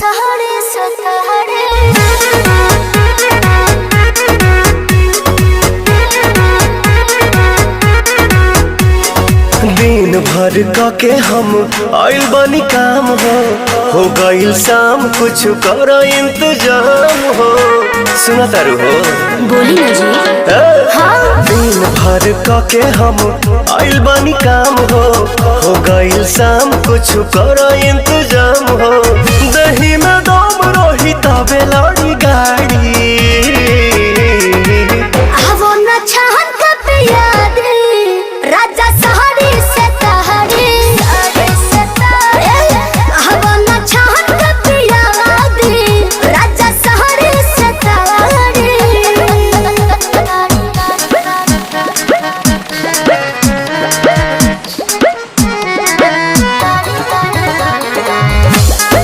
सताड़े सताड़े दिन भर के हम आइल बानी काम हो गइल शाम कुछ कर इंतजाम हो। सुना तारू हो बोली ना जी। हाँ। दिन भर के हम आइल बानी काम हो गइल शाम कुछ कर इंतजाम हो।